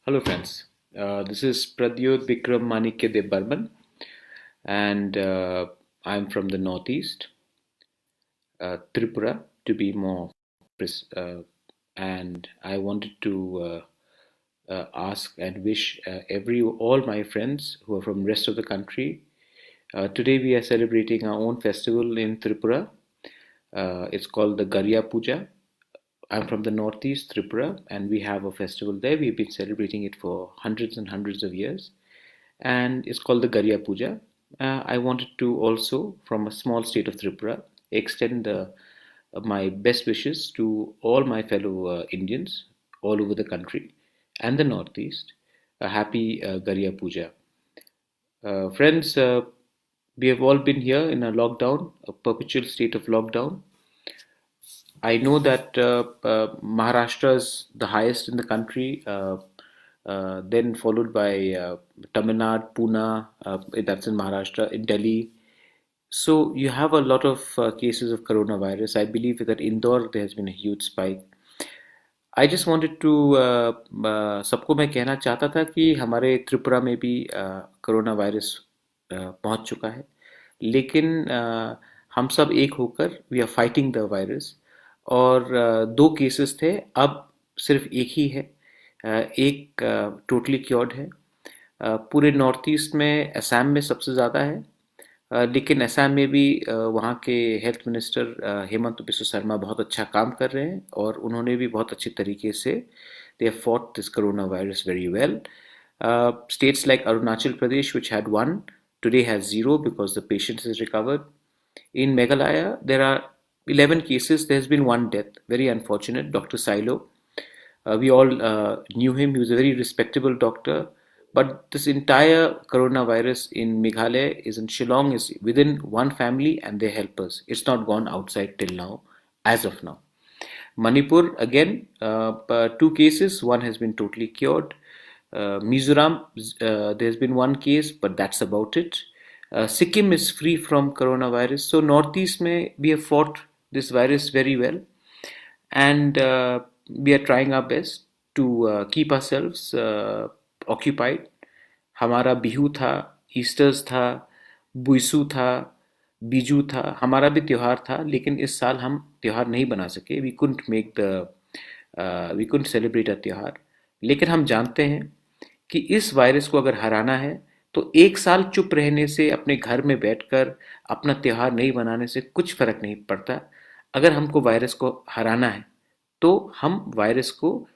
Hello, friends. This is Pradyot Vikram Manikya De Burman, and I'm from the Northeast, Tripura, to be more precise. And I wanted to ask and wish all my friends who are from rest of the country. Today we are celebrating our own festival in Tripura. It's called the Garya Puja. I'm from the Northeast, Tripura, and we have a festival there. We've been celebrating it for hundreds and hundreds of years, and it's called the Garya Puja. I wanted to also, from a small state of Tripura, extend my best wishes to all my fellow Indians all over the country and the Northeast. A happy Garya Puja. Friends, we have all been here in a lockdown, a perpetual state of lockdown. I know that Maharashtra is the highest in the country, then followed by Tamil Nadu, Pune, that's in Maharashtra, in Delhi. So you have a lot of cases of coronavirus. I believe that Indore there has been a huge spike. I just wanted to सबको मैं कहना चाहता था कि हमारे त्रिपुरा में भी corona virus पहुंच चुका है, लेकिन हम सब एक होकर we are fighting the virus. और दो केसेस थे, अब सिर्फ एक ही है। एक टोटली क्योर्ड है। पूरे नॉर्थ ईस्ट में असम में सबसे ज़्यादा है। लेकिन असम में भी वहाँ के हेल्थ मिनिस्टर हेमंत बिस्वा शर्मा बहुत अच्छा काम कर रहे हैं, और उन्होंने भी बहुत अच्छे तरीके से they have fought this coronavirus very well. States like Arunachal Pradesh, which had one, today has zero because the patient has recovered. In Meghalaya, there are 11 cases. There has been one death. Very unfortunate. Dr. Silo. We all knew him. He was a very respectable doctor. But this entire coronavirus in Meghalaya is in Shillong is within one family and their helpers. It's not gone outside till now, as of now. Manipur, again, two cases. One has been totally cured. Mizoram, there's been one case, but that's about it. Sikkim is free from coronavirus. So Northeast may we have fought this virus very well, and we are trying our best to keep ourselves occupied. हमारा बिहू था, esters था, बुइसू था, बीजू था, हमारा भी त्योहार था, लेकिन इस साल हम त्योहार नहीं बना सके। वी कुंट सेलिब्रेट अ त्योहार। लेकिन हम जानते हैं कि इस वायरस को अगर हराना है तो एक साल चुप रहने से, अपने घर में बैठकर अपना त्योहार नहीं बनाने से कुछ फर्क नहीं पड़ता। अगर हमको वायरस को हराना है तो हम वायरस को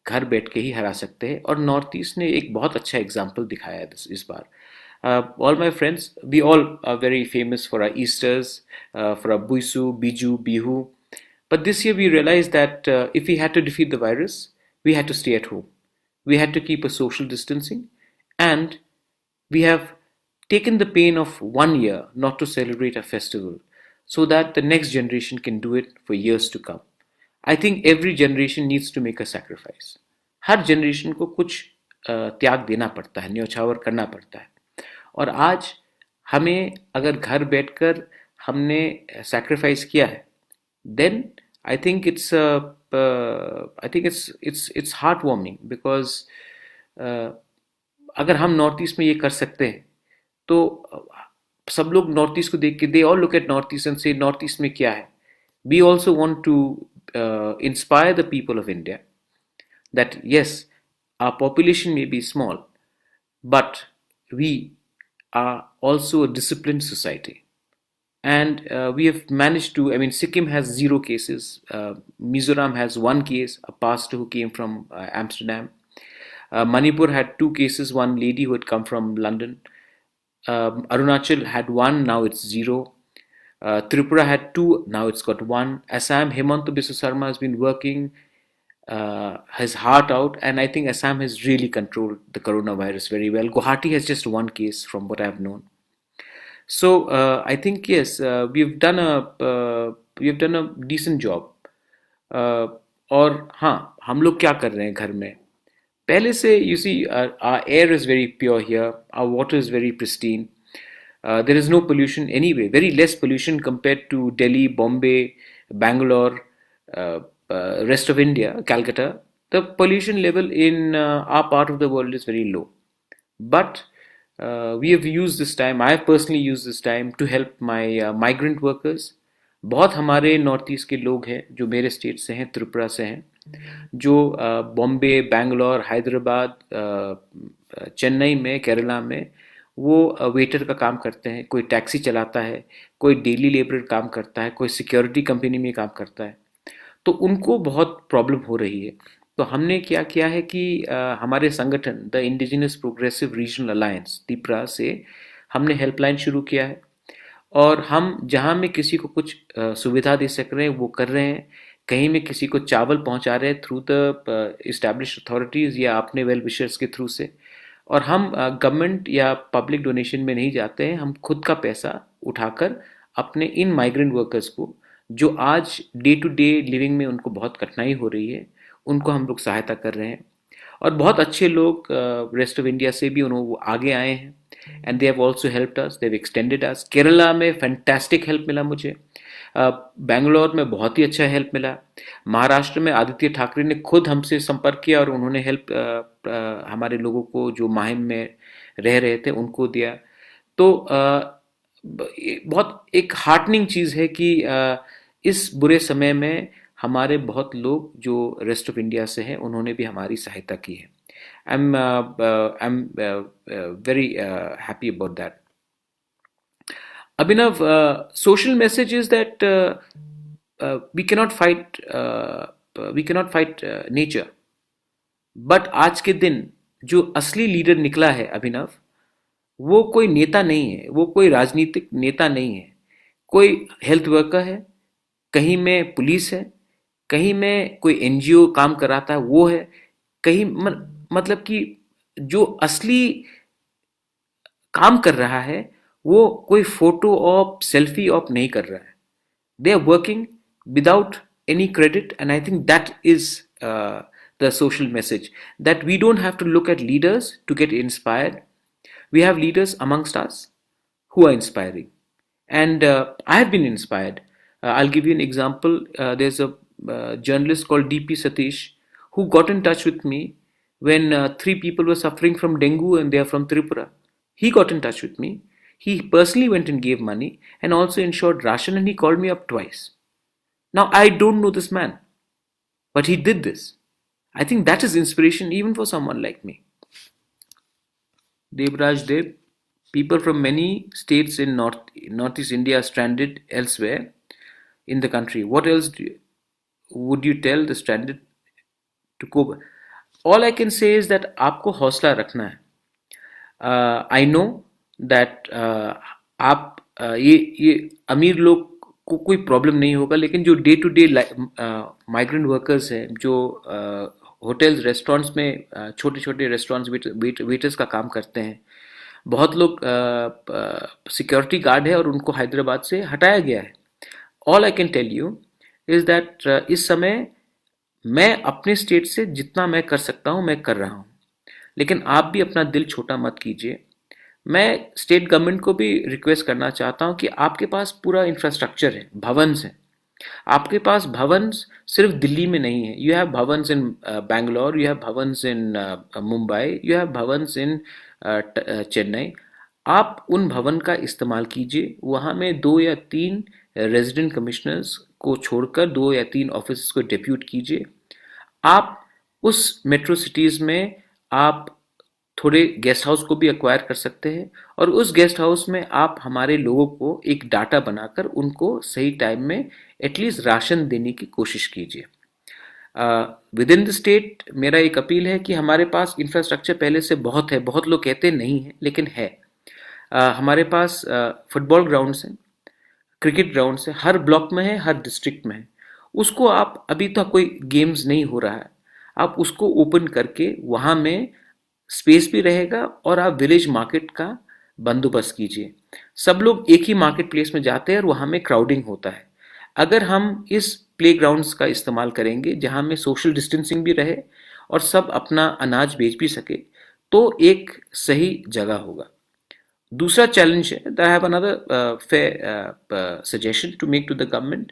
घर बैठ के ही हरा सकते हैं, और नॉर्थ ईस्ट ने एक बहुत अच्छा एग्जाम्पल दिखाया है इस बार। All my friends, we all are very famous for our Easters, for our Buisu, Biju, Bihu. But this year we realized that if we had to defeat the virus, we had to stay at home. We had to keep a social distancing, and we have taken the pain of 1 year not to celebrate a festival so that the next generation can do it for years to come. I think every generation needs to make a sacrifice. Her generation को कुछ त्याग देना पड़ता है, न्योछावर करना पड़ता है। और आज हमें अगर घर बैठकर हमने सैक्रिफाइस किया है, then I think it's heart warming, because अगर हम नॉर्थ ईस्ट में ये कर सकते हैं तो सब लोग नॉर्थ ईस्ट को देख के they all look at North East and say North East में क्या है। We also want to inspire the people of India that yes, our population may be small, but we are also a disciplined society. And we have managed to, I mean, Sikkim has zero cases. Mizoram has one case, a pastor who came from Amsterdam. Manipur had two cases, one lady who had come from London. Arunachal had one, now it's zero. Tripura had two, now it's got one. Assam, Hemanta Biswa Sarma has been working his heart out, and I think Assam has really controlled the coronavirus very well. Guwahati has just one case from what I've known. So I think yes, we've done a decent job. और हाँ, हम लोग क्या कर रहे हैं घर में पहले से। You see, our air is very pure here, our water is very pristine. There is no pollution anyway, very less pollution compared to Delhi, Bombay, Bangalore, rest of India, Calcutta. the pollution level in our part of the world is very low. But we have used this time, I have personally used this time to help my migrant workers. बहुत हमारे north east के लोग हैं जो मेरे state से हैं, त्रिपुरा से हैं, जो बॉम्बे, बैंगलोर, हैदराबाद, चेन्नई में, केरला में वो वेटर का काम करते हैं, कोई टैक्सी चलाता है, कोई डेली लेबर काम करता है, कोई सिक्योरिटी कंपनी में काम करता है। तो उनको बहुत प्रॉब्लम हो रही है। तो हमने क्या किया है कि हमारे संगठन the indigenous progressive regional alliance Tipra से हमने हेल्पलाइन शुरू किया है, और हम जहाँ में किसी को कुछ सुविधा दे सक रहे हैं वो कर रहे हैं। कहीं में किसी को चावल पहुँचा रहे हैं थ्रू द इस्टेब्लिश्ड अथॉरिटीज़ या अपने वेल विशर्स के थ्रू से। और हम गवर्नमेंट या पब्लिक डोनेशन में नहीं जाते हैं, हम खुद का पैसा उठाकर अपने इन माइग्रेंट वर्कर्स को, जो आज डे टू डे लिविंग में उनको बहुत कठिनाई हो रही है, उनको हम लोग सहायता कर रहे हैं। और बहुत अच्छे लोग रेस्ट ऑफ इंडिया से भी उन्होंने आगे आए हैं, and they have also helped us, they have extended us. Kerala में फैंटास्टिक हेल्प मिला मुझे, बेंगलोर में बहुत ही अच्छा हेल्प मिला, महाराष्ट्र में आदित्य ठाकरे ने खुद हमसे संपर्क किया और उन्होंने हेल्प हमारे लोगों को जो माहिम में रह रहे थे उनको दिया। तो बहुत एक हार्टनिंग चीज़ है कि इस बुरे समय में हमारे बहुत लोग जो रेस्ट ऑफ इंडिया से हैं उन्होंने भी हमारी सहायता की है। I am very happy about that. Abhinav, social message is that we cannot fight nature. But आज के दिन जो असली लीडर निकला है अभिनव, वो कोई नेता नहीं है, वो कोई राजनीतिक नेता नहीं है, कोई हेल्थ वर्कर है, कहीं में पुलिस है, कहीं में कोई एनजीओ काम कराता है वो है, कहीं मतलब कि जो असली काम कर रहा है वो कोई फोटो ऑप सेल्फी ऑप नहीं कर रहा है। They are working without any credit, and I think that is the social message, that we don't have to look at leaders to get inspired. We have leaders amongst us who are inspiring, and I have been inspired. I'll give you an example. There's a journalist called DP Satish who got in touch with me when 3 people were suffering from dengue and they are from Tripura. He got in touch with me. He personally went and gave money and also ensured ration, and he called me up twice. Now I don't know this man, but he did this. I think that is inspiration even for someone like me. Debraj Deb, people from many states in Northeast India are stranded elsewhere in the country. What else would you tell the stranded to cope? All I can say is that आपको हौसला रखना है. I know that आप ये अमीर लोग को कोई प्रॉब्लम नहीं होगा, लेकिन जो day to day migrant workers हैं, जो होटल्स रेस्टोरेंट्स में छोटे छोटे रेस्टोरेंट्स वेटर्स का काम करते हैं, बहुत लोग सिक्योरिटी गार्ड है और उनको हैदराबाद से हटाया गया है. All I can tell you is that इस समय मैं अपने स्टेट से जितना मैं कर सकता हूँ मैं कर रहा हूँ, लेकिन आप भी अपना दिल छोटा मत कीजिए. मैं स्टेट गवर्नमेंट को भी रिक्वेस्ट करना चाहता हूँ कि आपके पास पूरा इंफ्रास्ट्रक्चर है, भवन्स हैं. आपके पास भवन्स सिर्फ दिल्ली में नहीं है. You have Bhavans in Bangalore, you have Bhavans in Mumbai, you have Bhavans in Chennai. आप उन भवन का इस्तेमाल कीजिए. वहाँ में 2 या 3 रेजिडेंट कमिश्नर्स को छोड़कर 2 या 3 ऑफिस को डेप्यूट कीजिए. आप उस मेट्रो सिटीज़ में आप थोड़े गेस्ट हाउस को भी एक्वायर कर सकते हैं, और उस गेस्ट हाउस में आप हमारे लोगों को एक डाटा बनाकर उनको सही टाइम में एटलीस्ट राशन देने की कोशिश कीजिए. विद इन द स्टेट मेरा एक अपील है कि हमारे पास इंफ्रास्ट्रक्चर पहले से बहुत है. बहुत लोग कहते नहीं हैं, लेकिन है. हमारे पास फुटबॉल ग्राउंड्स हैं, क्रिकेट ग्राउंड्स हैं, हर ब्लॉक में है, हर डिस्ट्रिक्ट में है. उसको आप, अभी तो कोई गेम्स नहीं हो रहा है, आप उसको ओपन करके वहाँ में स्पेस भी रहेगा और आप विलेज मार्केट का बंदोबस्त कीजिए. सब लोग एक ही मार्केट प्लेस में जाते हैं और वहाँ में क्राउडिंग होता है. अगर हम इस प्ले ग्राउंड्स का इस्तेमाल करेंगे जहाँ में सोशल डिस्टेंसिंग भी रहे और सब अपना अनाज बेच भी सके, तो एक सही जगह होगा. दूसरा चैलेंज है, I have another fair suggestion to make to the government,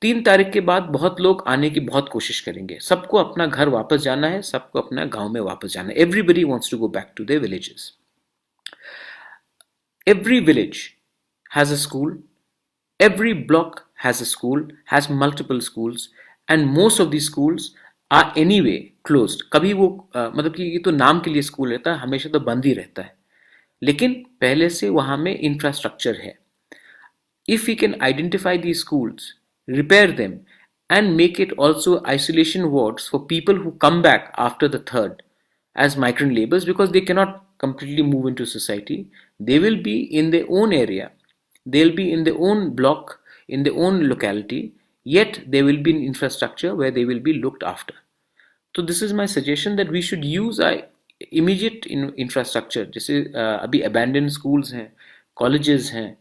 3 तारीख के बाद बहुत लोग आने की बहुत कोशिश करेंगे, सबको अपना घर वापस जाना है, सबको अपना गांव में वापस जाना है. Everybody wants to go back to their villages. Every village has a school, every block has a school, has multiple schools, and most of these schools are anyway closed. कभी वो मतलब कि ये तो नाम के लिए स्कूल रहता है, हमेशा तो बंद ही रहता है, लेकिन पहले से वहाँ में इंफ्रास्ट्रक्चर है. If we can identify these schools, repair them, and make it also isolation wards for people who come back after the third as migrant laborers, because they cannot completely move into society, they will be in their own area, they'll be in their own block, in their own locality, yet there will be an infrastructure where they will be looked after. So this is my suggestion that we should use our immediate infrastructure. जैसे अभी abandoned schools हैं, colleges हैं,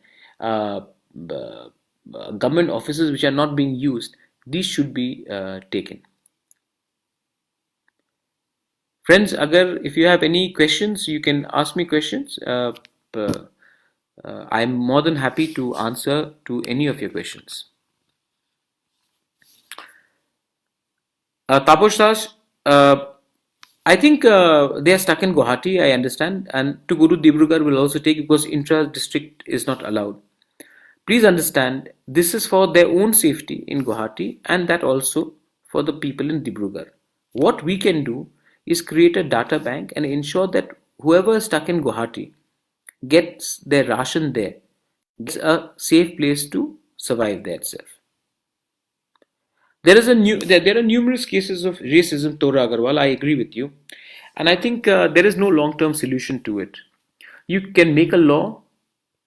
government offices which are not being used, these should be taken. Friends, agar if you have any questions, you can ask me questions. I'm more than happy to answer to any of your questions. Taposh Das, I think they are stuck in Guwahati, I understand, and to go to Dibrugarh will also take, because intra-district is not allowed. Please understand, this is for their own safety in Guwahati, and that also for the people in Dibrugarh. What we can do is create a data bank and ensure that whoever is stuck in Guwahati gets their ration there, gets a safe place to survive there itself. There are numerous cases of racism, Tora Agarwal, I agree with you. And I think there is no long-term solution to it. You can make a law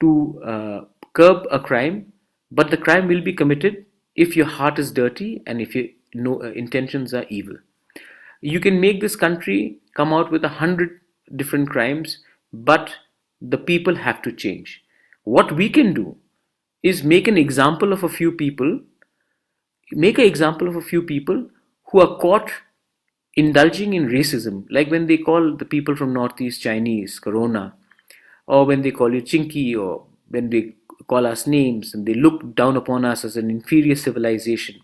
to curb a crime, but the crime will be committed if your heart is dirty and if your intentions are evil. You can make this country come out with 100 different crimes, but the people have to change. What we can do is make an example of a few people who are caught indulging in racism, like when they call the people from Northeast Chinese Corona, or when they call you Chinky, or when they call us names and they look down upon us as an inferior civilization.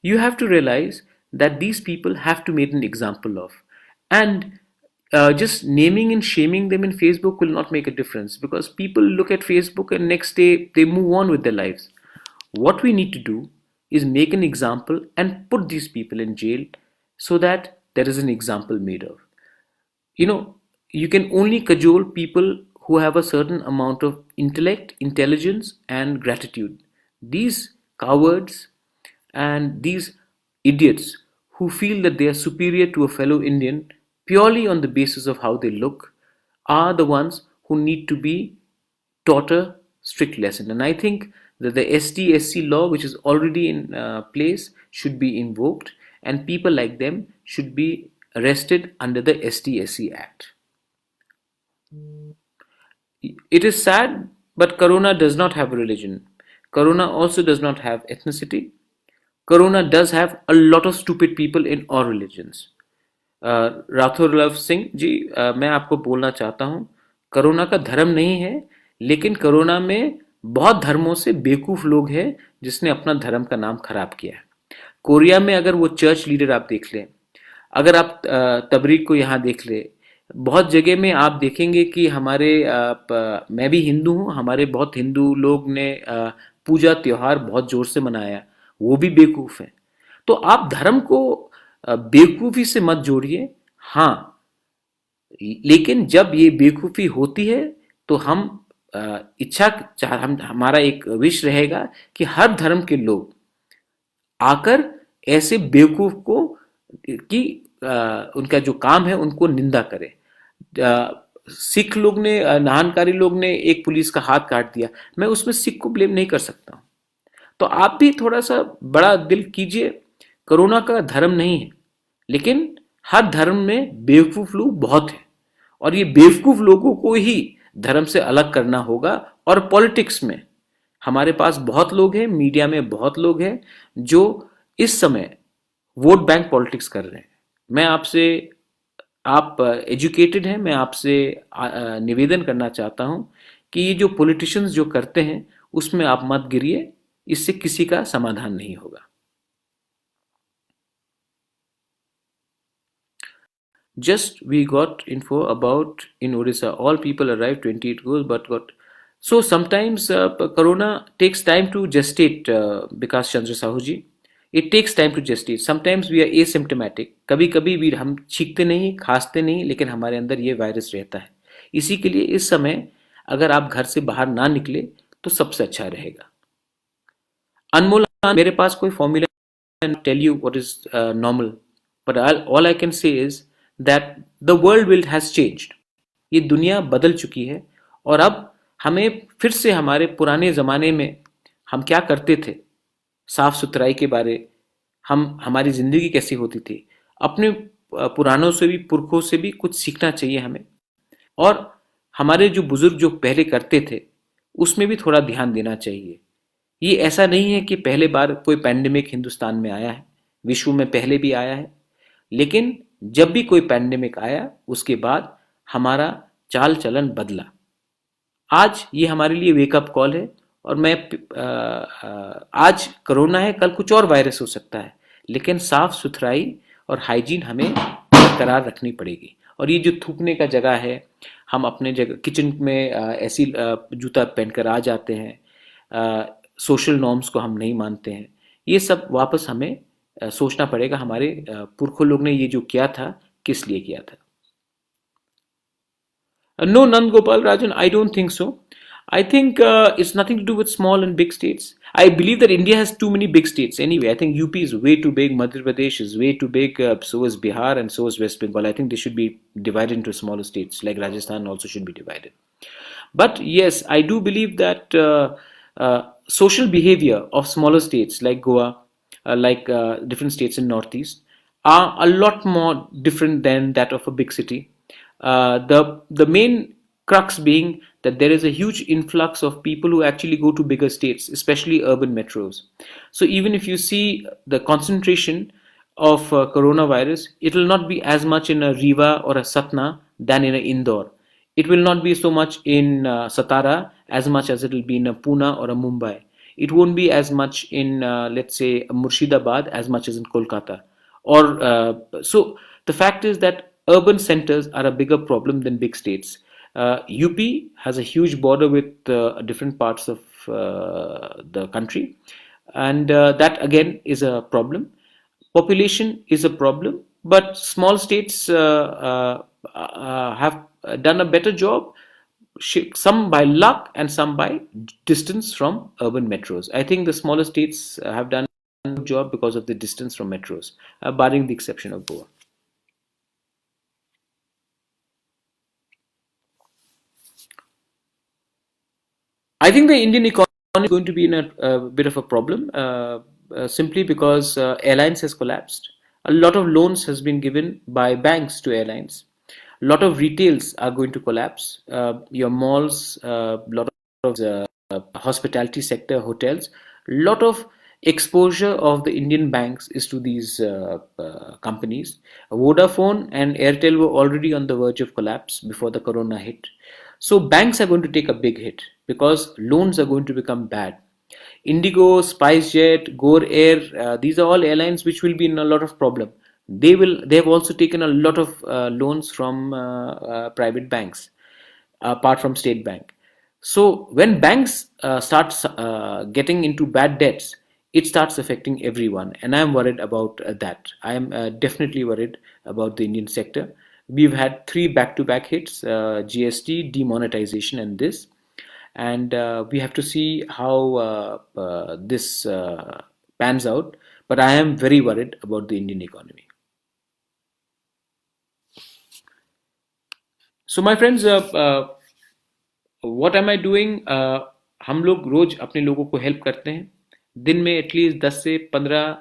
You have to realize that these people have to make an example of. And just naming and shaming them in Facebook will not make a difference, because people look at Facebook and next day they move on with their lives. What we need to do is make an example and put these people in jail so that there is an example made of. You can only cajole people who have a certain amount of intellect, intelligence, and gratitude. These cowards and these idiots who feel that they are superior to a fellow Indian purely on the basis of how they look are the ones who need to be taught a strict lesson. And I think that the ST-SC law, which is already in place, should be invoked, and people like them should be arrested under the ST-SC Act. It is sad, but Corona does not have religion. Corona also does not have ethnicity. Corona does have a lot of stupid people in all religions. Rathore Luv Singh ji, मैं आपको बोलना चाहता हूँ, corona का धर्म नहीं है, लेकिन कोरोना में बहुत धर्मों से बेवकूफ लोग हैं जिसने अपना धर्म का नाम खराब किया है. कोरिया में अगर वो चर्च लीडर आप देख लें, अगर आप तबरीक को यहाँ देख ले, बहुत जगह में आप देखेंगे कि मैं भी हिंदू हूँ, हमारे बहुत हिंदू लोग ने पूजा त्योहार बहुत जोर से मनाया, वो भी बेवकूफ है. तो आप धर्म को बेवकूफ़ी से मत जोड़िए. हाँ, लेकिन जब ये बेवकूफ़ी होती है तो हमारा एक विश रहेगा कि हर धर्म के लोग आकर ऐसे बेवकूफ को उनका जो काम है उनको निंदा करें. सिख लोग ने, नाहनकारी लोग ने एक पुलिस का हाथ काट दिया, मैं उसमें सिख को ब्लेम नहीं कर सकता हूं. तो आप भी थोड़ा सा बड़ा दिल कीजिए. कोरोना का धर्म नहीं है, लेकिन हर धर्म में बेवकूफ लोग बहुत हैं, और ये बेवकूफ लोगों को ही धर्म से अलग करना होगा. और पॉलिटिक्स में हमारे पास बहुत लोग हैं, मीडिया में बहुत लोग हैं जो इस समय वोट बैंक पॉलिटिक्स कर रहे हैं. मैं आपसे, आप एजुकेटेड हैं, मैं आपसे निवेदन करना चाहता हूं कि ये जो पॉलिटिशियंस जो करते हैं उसमें आप मत गिरिए. इससे किसी का समाधान नहीं होगा. Just we got info about in Odisha, all people arrived 28 goes, but got so sometimes Corona takes time to gestate. Because Chandra Sahuji, it takes time to gestate. Sometimes we are asymptomatic. कभी कभी भी हम छींकते नहीं, खांसते नहीं, लेकिन हमारे अंदर ये वायरस रहता है. इसी के लिए इस समय अगर आप घर से बाहर ना निकले तो सबसे अच्छा रहेगा. अनमोल, मेरे पास कोई formula tell you what is normal, but all I can say is that the world will has changed. ये दुनिया बदल चुकी है और अब हमें फिर से हमारे पुराने ज़माने में हम क्या करते थे, साफ सुथराई के बारे, हम हमारी ज़िंदगी कैसी होती थी, अपने पुरानों से भी पुरखों से भी कुछ सीखना चाहिए हमें. और हमारे जो बुजुर्ग जो पहले करते थे उसमें भी थोड़ा ध्यान देना चाहिए. ये ऐसा नहीं है कि पहले बार कोई पैंडेमिक हिंदुस्तान में आया है, विश्व में पहले भी आया है, लेकिन जब भी कोई पैंडेमिक आया उसके बाद हमारा चाल चलन बदला. आज ये हमारे लिए वेकअप कॉल है. और मैं आज कोरोना है, कल कुछ और वायरस हो सकता है, लेकिन साफ सुथराई और हाइजीन हमें बरकरार रखनी पड़ेगी. और ये जो थूकने का जगह है, हम अपने जगह किचन में ऐसी जूता पहनकर आ जाते हैं, सोशल नॉर्म्स को हम नहीं मानते हैं, ये सब वापस हमें सोचना पड़ेगा हमारे पुरखों लोग ने ये जो किया था किस लिए किया था. No, Nandgopal Rajan, I don't think so. I think it's nothing to do with small and big states. I believe that India has too many big states anyway. I think UP is way too big, Madhya Pradesh is way too big, so is Bihar and so is West Bengal. I think they should be divided into smaller states, like Rajasthan also should be divided. But yes, I do believe that social behavior of smaller states like Goa, like different states in Northeast, are a lot more different than that of a big city. The main crux being that there is a huge influx of people who actually go to bigger states, especially urban metros. So even if you see the concentration of coronavirus, it will not be as much in a Riva or a Satna than in a Indore. It will not be so much in Satara as much as it will be in a Pune or a Mumbai. It won't be as much in, let's say, Murshidabad as much as in Kolkata. Or so the fact is that urban centers are a bigger problem than big states. UP has a huge border with different parts of the country, and that again is a problem. Population is a problem, but small states have done a better job, some by luck and some by distance from urban metros. I think the smaller states have done a good job because of the distance from metros, barring the exception of Goa. I think the Indian economy is going to be in a bit of a problem, simply because airlines has collapsed. A lot of loans has been given by banks to airlines. A lot of retails are going to collapse. Your malls, a lot of hospitality sector, hotels. A lot of exposure of the Indian banks is to these companies. Vodafone and Airtel were already on the verge of collapse before the corona hit. So banks are going to take a big hit because loans are going to become bad. Indigo, SpiceJet, Gore Air, these are all airlines which will be in a lot of problem. They have also taken a lot of loans from private banks, apart from State Bank. So when banks start getting into bad debts, it starts affecting everyone, and I am worried about that. I am definitely worried about the Indian sector. We've had three back-to-back hits: GST, demonetization, and this. And we have to see how this pans out. But I am very worried about the Indian economy. So my friends, what am I doing? हम लोग रोज अपने लोगों को help करते हैं. दिन में at least 10 से 15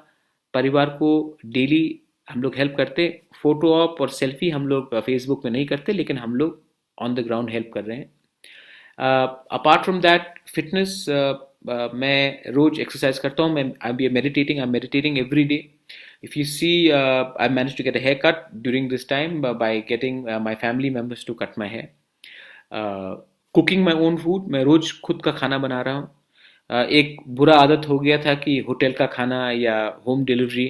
परिवार को डेली हम लोग हेल्प करते हैं. फोटो ऑप और सेल्फी हम लोग फेसबुक में नहीं करते, लेकिन हम लोग ऑन द ग्राउंड हेल्प कर रहे हैं. अपार्ट फ्रॉम दैट फिटनेस, मैं रोज एक्सरसाइज करता हूँ. मैं I am meditating every day. If you see, I managed to get a haircut during this time by getting my family members to cut my hair. Cooking my own food, मैं रोज खुद का खाना बना रहा हूँ. एक बुरा आदत हो गया था कि होटल का खाना या होम डिलीवरी।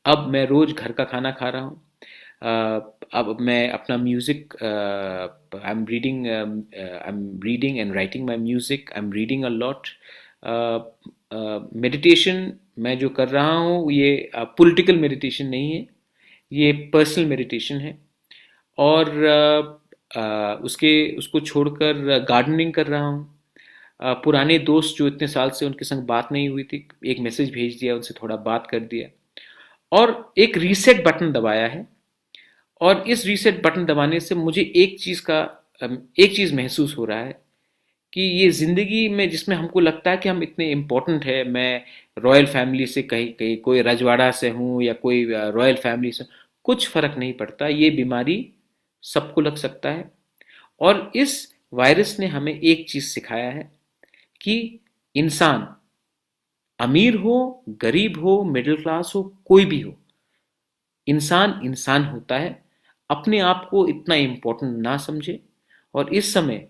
अब मैं रोज़ घर का खाना खा रहा हूँ। अब मैं अपना music, I am reading and writing my music, I am reading a lot. Meditation मैं जो कर रहा हूँ ये पॉलिटिकल मेडिटेशन नहीं है, ये पर्सनल मेडिटेशन है। और उसके उसको छोड़कर गार्डनिंग कर रहा हूँ। पुराने दोस्त जो इतने साल से उनके संग बात नहीं हुई थी, एक मैसेज भेज दिया, उनसे थोड़ा बात कर दिया और एक रीसेट बटन दबाया है। और इस रीसेट बटन दबाने से मुझे एक चीज़ महसूस हो रहा है कि ये ज़िंदगी में जिसमें हमको लगता है कि हम इतने इम्पोर्टेंट है, मैं रॉयल फैमिली से कहीं कहीं कोई रजवाड़ा से हूँ या कोई रॉयल फैमिली से, कुछ फ़र्क नहीं पड़ता। ये बीमारी सबको लग सकता है। और इस वायरस ने हमें एक चीज़ सिखाया है कि इंसान अमीर हो, गरीब हो, मिडिल क्लास हो, कोई भी हो, इंसान इंसान होता है। अपने आप को इतना इम्पोर्टेंट ना समझे और इस समय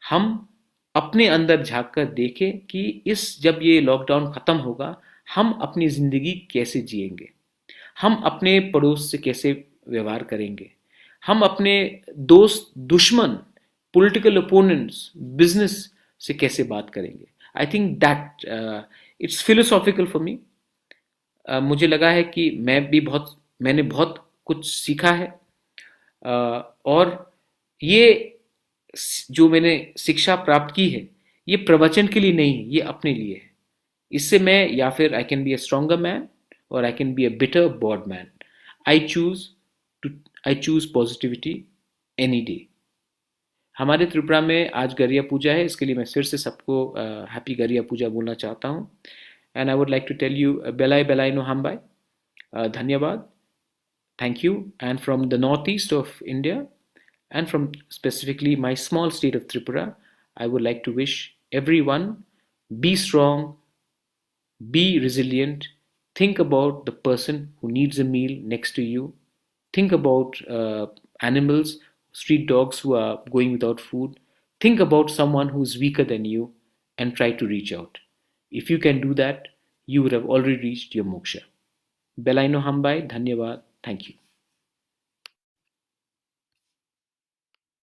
हम अपने अंदर झांक कर देखें कि इस जब ये लॉकडाउन खत्म होगा, हम अपनी जिंदगी कैसे जिएंगे, हम अपने पड़ोस से कैसे व्यवहार करेंगे, हम अपने दोस्त, दुश्मन, पॉलिटिकल ओपोनेंट्स, बिजनेस से कैसे बात करेंगे। आई think that it's philosophical for me. मुझे लगा है कि मैंने बहुत कुछ सीखा है। और ये जो मैंने शिक्षा प्राप्त की है, ये प्रवचन के लिए नहीं है, ये अपने लिए है। इससे मैं या फिर I can be a stronger man और I can be a bitter bad man. I choose to I choose positivity any day. हमारे त्रिपुरा में आज गरिया पूजा है, इसके लिए मैं फिर से सबको हैप्पी गरिया पूजा बोलना चाहता हूँ। And I would like to tell you बेलाई बेलाई नो हमबाई, धन्यवाद, thank you. And from the northeast of India, and from specifically my small state of Tripura, I would like to wish everyone be strong, be resilient, think about the person who needs a meal next to you, think about animals, street dogs who are going without food, think about someone who's weaker than you, and try to reach out. If you can do that, you would have already reached your moksha. Belaino Hambai, Dhanyavad, thank you.